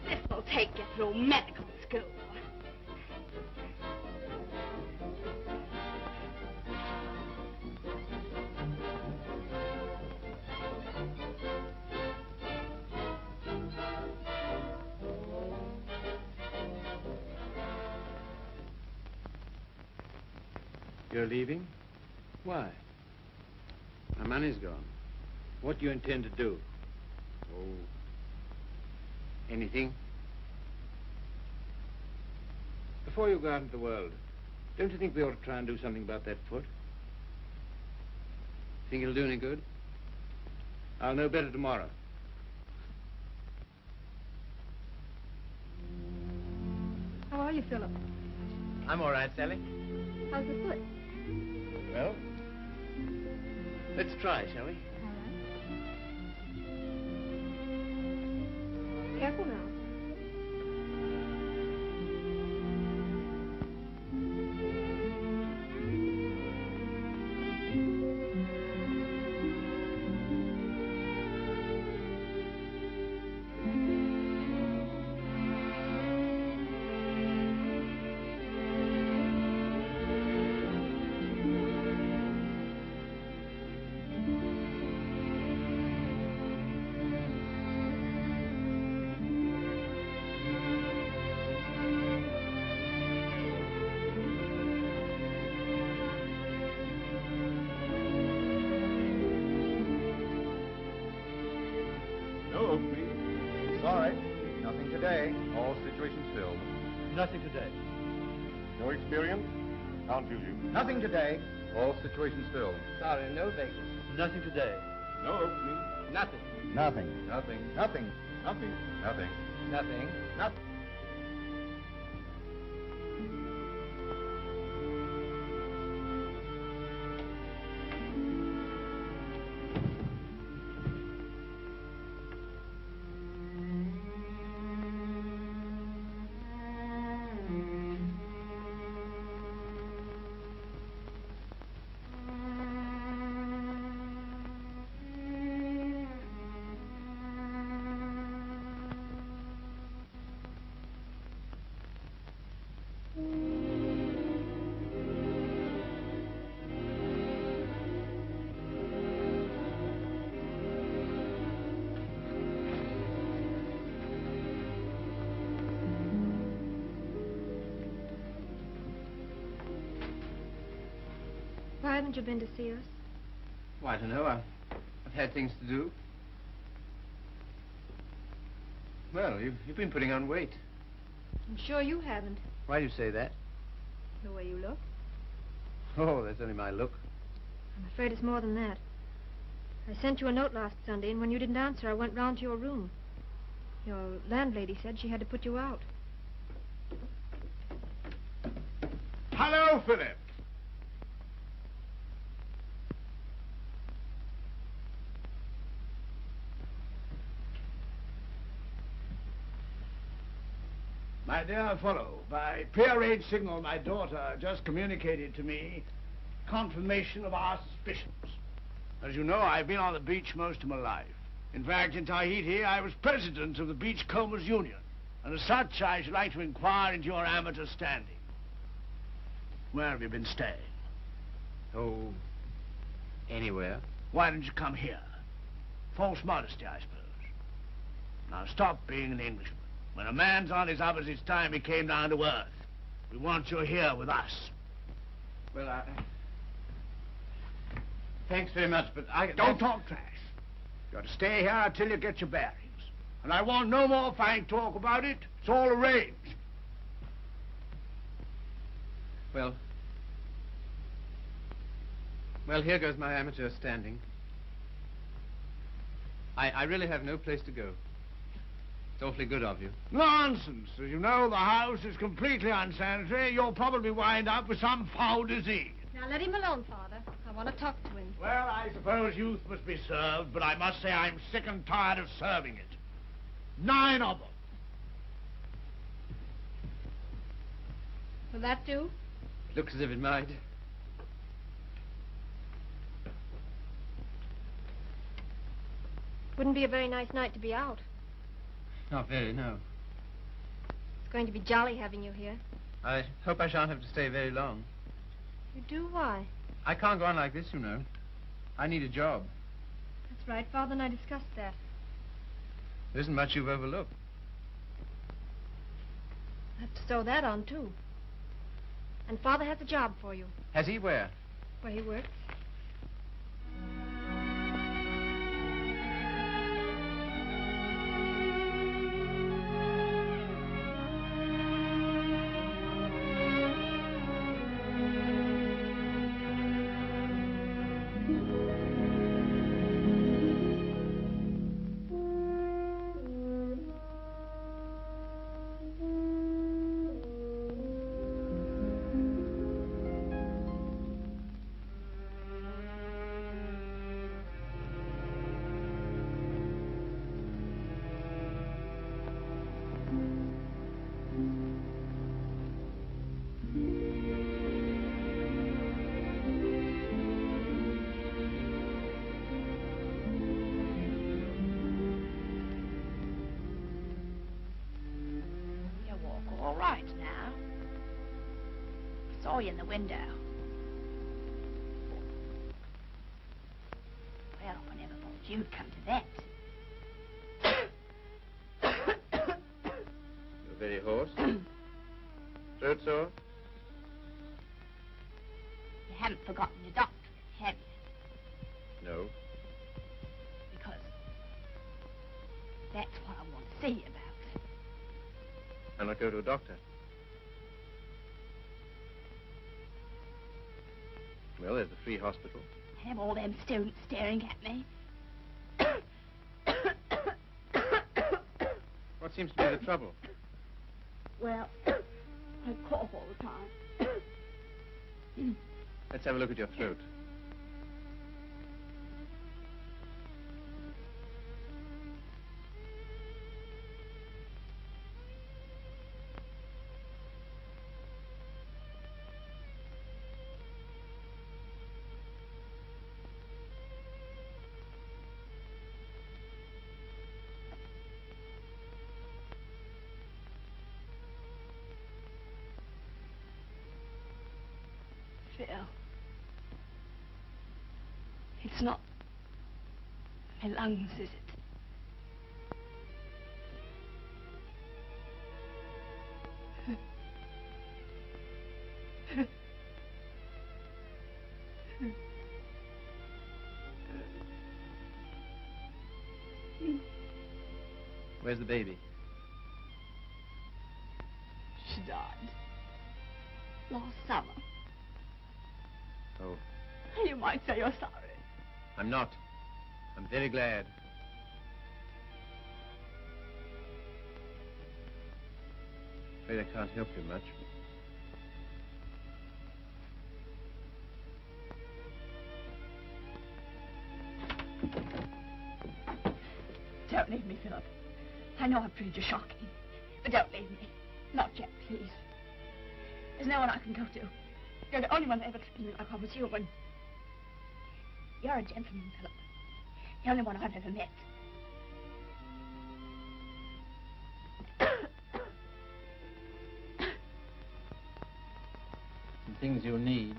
This'll take you through medical school. You're leaving? Why? My money's gone. What do you intend to do? Oh, anything? Before you go out into the world, don't you think we ought to try and do something about that foot? Think it'll do any good? I'll know better tomorrow. How are you, Philip? I'm all right, Sally. How's the foot? Well, let's try, shall we? Careful now. No, please. Sorry. Nothing today. All situations filled. Nothing today. No experience? Can't use you. Nothing today. All situations filled. Sorry, no vacancy. Nothing today. No opening. Nothing. Nothing. Nothing. Nothing. Nothing. Nothing. Nothing. Nothing. Why haven't you been to see us? Well, I don't know. I've had things to do. Well, you've been putting on weight. I'm sure you haven't. Why do you say that? The way you look. Oh, that's only my look. I'm afraid it's more than that. I sent you a note last Sunday, and when you didn't answer, I went round to your room. Your landlady said she had to put you out. Hello, Philip. My dear fellow, by prearranged signal, my daughter just communicated to me confirmation of our suspicions. As you know, I've been on the beach most of my life. In fact, in Tahiti, I was president of the Beachcombers Union. And as such, I should like to inquire into your amateur standing. Where have you been staying? Oh, anywhere. Why didn't you come here? False modesty, I suppose. Now stop being an Englishman. When a man's on his up, it's time he came down to earth. We want you here with us. Well, thanks very much, but I... Don't talk trash. You ought to stay here until you get your bearings. And I want no more fine talk about it. It's all arranged. Well, here goes my amateur standing. I really have no place to go. It's awfully good of you. Nonsense. As you know, the house is completely unsanitary. You'll probably wind up with some foul disease. Now, let him alone, Father. I want to talk to him. Well, I suppose youth must be served, but I must say I'm sick and tired of serving it. 9 of them. Will that do? Looks as if it might. Wouldn't be a very nice night to be out. Not very, no. It's going to be jolly having you here. I hope I shan't have to stay very long. You do? Why? I can't go on like this, you know. I need a job. That's right. Father and I discussed that. There isn't much you've overlooked. I have to sew that on, too. And Father has a job for you. Has he? Where? Where he works. saw you in the window. Well, I never thought you'd come to that. You're very hoarse. Throat sore? You haven't forgotten your doctor, have you? No. Because that's what I want to see you about. I'll not go to a doctor. Well, there's the free hospital. Have all them students staring at me. What seems to be the trouble? Well, I cough all the time. Let's have a look at your throat. Phil, it's not my lungs, is it? Where's the baby? She died last summer. Oh, You might say you're sorry. I'm not. I'm very glad. Afraid I can't help you much. Don't leave me, Philip. I know I've treated you shocking, but don't leave me. Not yet, please. There's no one I can go to. You're the only one that ever treated me like I was human. You're a gentleman, Philip. The only one I've ever met. Some things you'll need.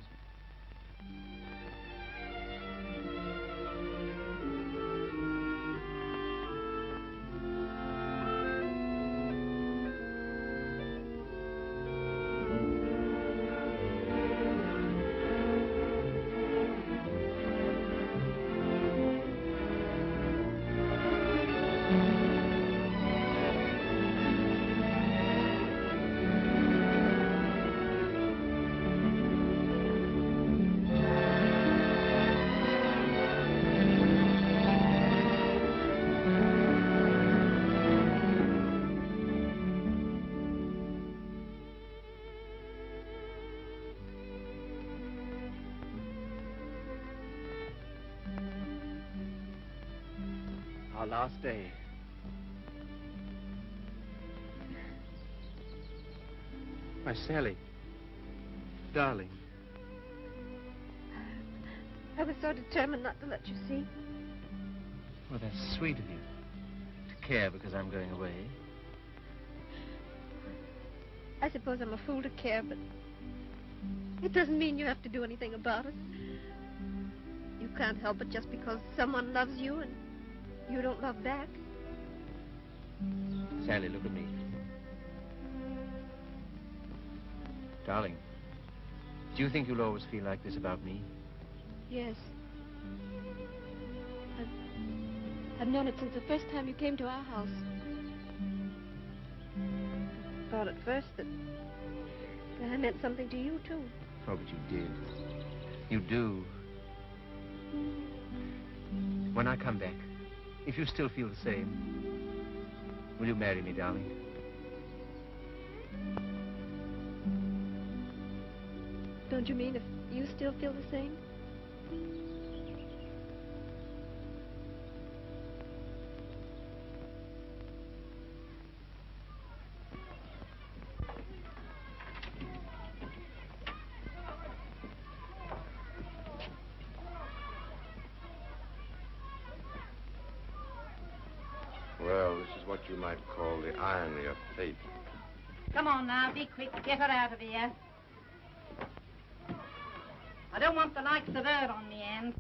Our last day. My Sally. Darling. I was so determined not to let you see. Well, that's sweet of you. To care because I'm going away. I suppose I'm a fool to care, but it doesn't mean you have to do anything about it. You can't help it just because someone loves you and you don't love back. Sally, look at me. Darling, do you think you'll always feel like this about me? Yes. I've known it since the first time you came to our house. I thought at first that I meant something to you, too. Oh, but you did. You do. When I come back, if you still feel the same, will you marry me, darling? Don't you mean if you still feel the same? Well, this is what you might call the irony of fate. Come on now, be quick. Get her out of here. I don't want the likes of her on the end.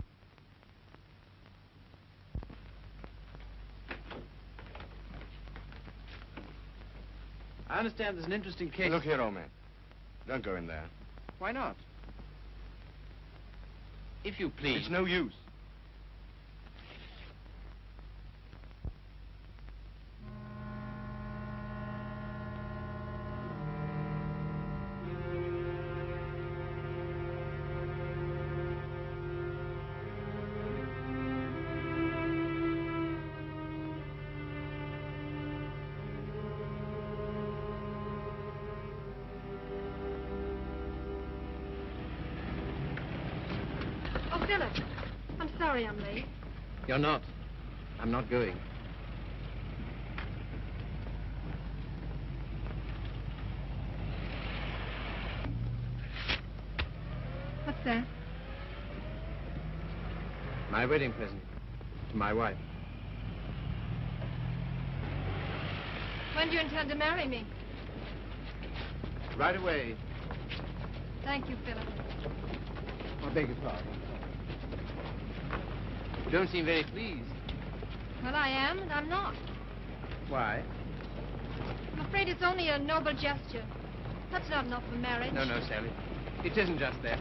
I understand there's an interesting case. Look here, old man. Don't go in there. Why not? If you please. It's no use. Oh, Philip, I'm sorry I'm late. You're not. I'm not going. What's that? My wedding present to my wife. When do you intend to marry me? Right away. Thank you, Philip. I beg your pardon. You don't seem very pleased. Well, I am, and I'm not. Why? I'm afraid it's only a noble gesture. That's not enough for marriage. No, Sally. It isn't just that.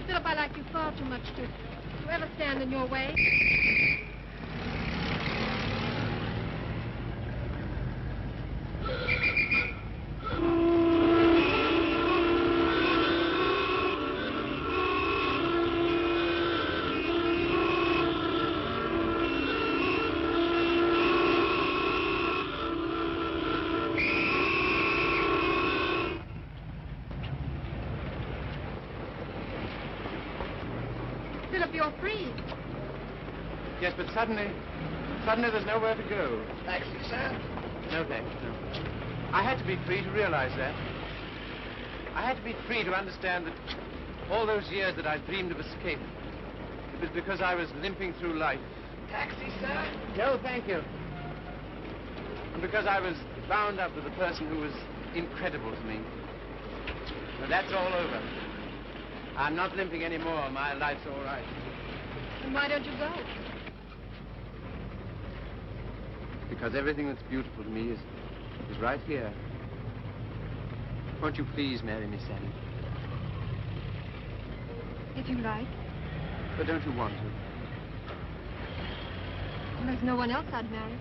Philip, I like you far too much to ever stand in your way. Philip, you're free. Yes, but suddenly there's nowhere to go. Taxi, sir? No, thanks, no. I had to be free to realize that. I had to be free to understand that all those years that I dreamed of escape, it was because I was limping through life. Taxi, sir? No, thank you. And because I was bound up with a person who was incredible to me. But that's all over. I'm not limping anymore. My life's all right. And why don't you go? Because everything that's beautiful to me is right here. Won't you please marry me, Sally? If you like. But don't you want to? Well, there's no one else I'd marry.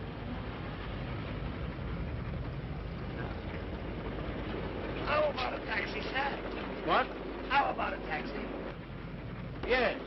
How about a taxi, sir? What? How about a taxi? Yes.